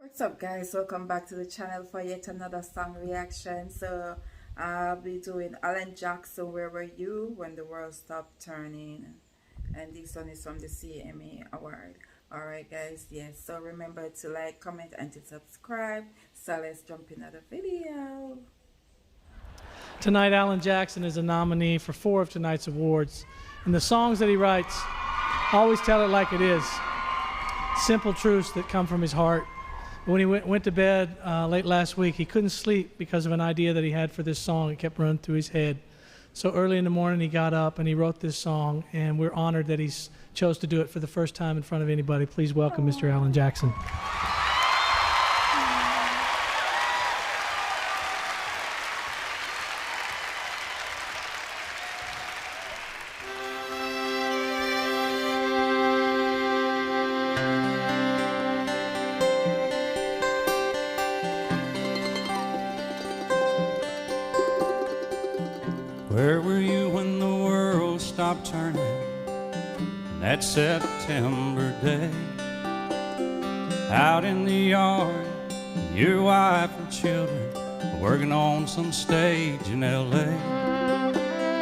What's up, guys? Welcome back to the channel for yet another song reaction. So I'll be doing Alan Jackson, Where Were You When the World Stopped Turning, and this one is from the CMA award. Alright guys, yes, so remember to like, comment and to subscribe. So let's jump into the video. Tonight, Alan Jackson is a nominee for 4 of tonight's awards, and the songs that he writes always tell it like it is. Simple truths that come from his heart. When he went to bed late last week, he couldn't sleep because of an idea that he had for this song. It kept running through his head. So early in the morning, he got up and he wrote this song, and we're honored that he chose to do it for the first time in front of anybody. Please welcome Mr. Alan Jackson. Where were you when the world stopped turning that September day? Out in the yard, your wife and children working on some stage in L.A.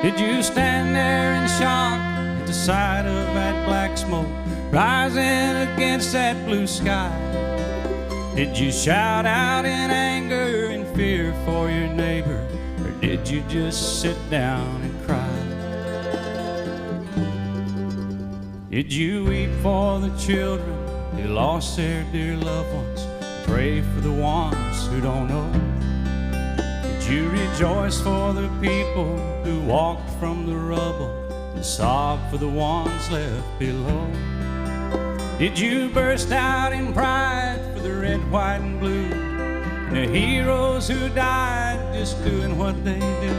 Did you stand there in shock at the sight of that black smoke rising against that blue sky? Did you shout out in anger and fear for your neighbor? Or did you just sit down and cry? Did you weep for the children who lost their dear loved ones? Pray for the ones who don't know? Did you rejoice for the people who walked from the rubble and sob for the ones left below? Did you burst out in pride for the red, white, and blue, the heroes who died just doing what they do?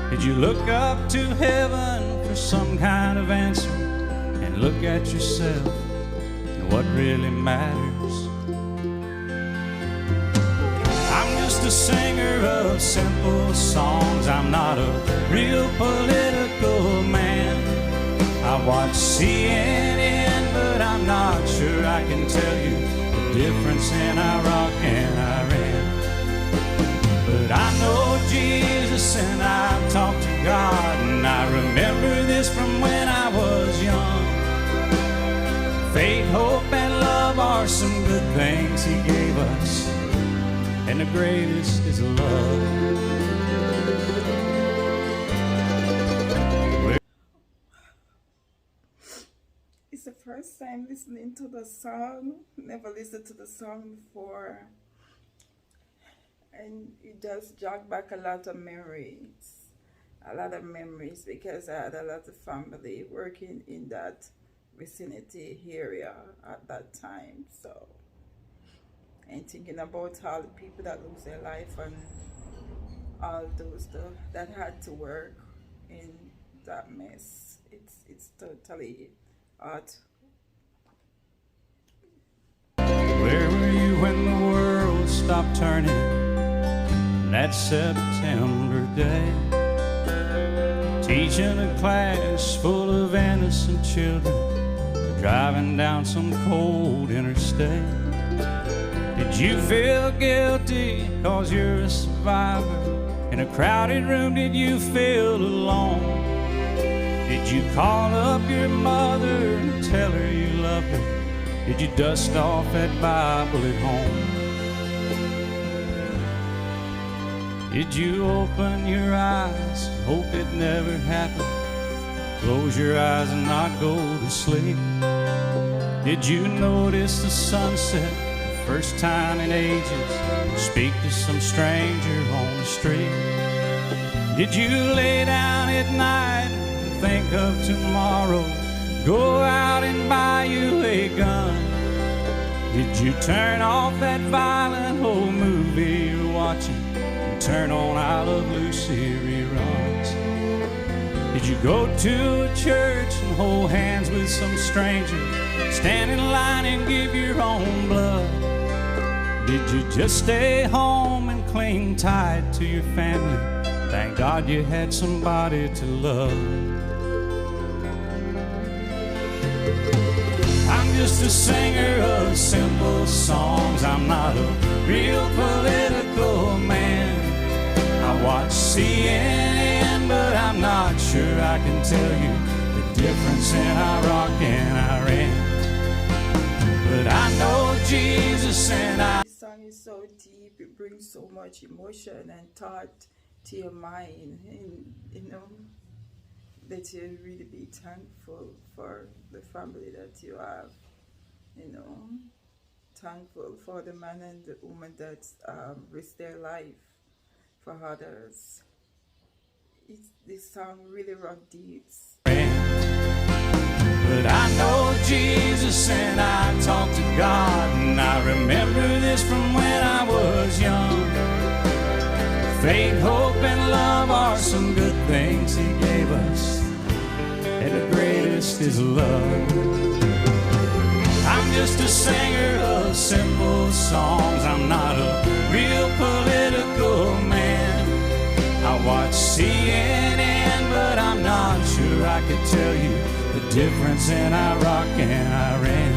Did you look up to heaven for some kind of answer and look at yourself and what really matters? I'm just a singer of simple songs. I'm not a real political man. I watch CNN, but I'm not sure I can tell you the difference in Iraq and Iran. But I know Jesus and I've talked to God, and I remember this from when I was young. Faith, hope, and love are some good things He gave us, and the greatest is love. It's the first time listening to the song. Never listened to the song before, and it does jog back a lot of memories. Because I had a lot of family working in that vicinity area at that time. So, and thinking about all the people that lose their life and all those that had to work in that mess. It's totally art. Where were you when the world stopped turning that September day? Teaching a class full of innocent children, driving down some cold interstate. Did you feel guilty cause you're a survivor? In a crowded room, did you feel alone? Did you call up your mother and tell her you loved her? Did you dust off that Bible at home? Did you open your eyes, hope it never happened? Close your eyes and not go to sleep? Did you notice the sunset the first time in ages? Speak to some stranger on the street? Did you lay down at night and think of tomorrow? Go out and buy you a gun? Did you turn off that violent old movie you're watching? Turn on I Love Lucy reruns? Did you go to a church and hold hands with some stranger? Stand in line and give your own blood? Did you just stay home and cling tight to your family? Thank God you had somebody to love. I'm just a singer of simple songs. I'm not a real political man. I watch CNN, but I'm not sure I can tell you the difference in Iraq and Iran. But I know Jesus and I. This song is so deep, it brings so much emotion and thought to your mind, and you know, that you really be thankful for the family that you have, you know, thankful for the man and the woman that risk their life for others. This song really run deep. But I know Jesus and I talk to God, and I remember this from when I was young. Faith, hope, and love are some good things He gave us, and the greatest is love. I'm just a singer of simple songs. I'm not a real political man. I watch CNN, but I'm not sure I could tell you the difference in Iraq and Iran.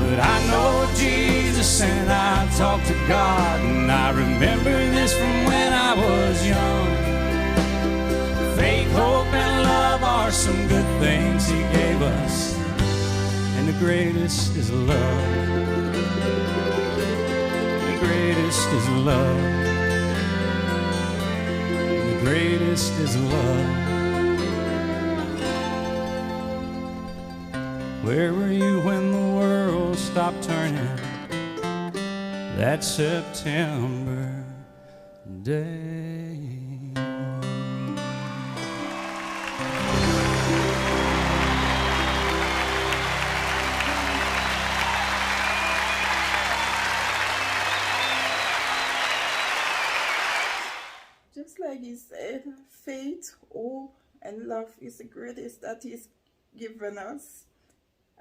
But I know Jesus and I talk to God, and I remember this from when I was young. Faith, hope, and love are some good things He gave us, and the greatest is love. The greatest is love. The greatest is love. Where were you when the world stopped turning that September day? Just like he said, faith, hope, and love is the greatest that He's given us.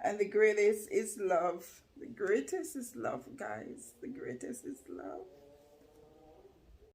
And the greatest is love. The greatest is love, guys. The greatest is love.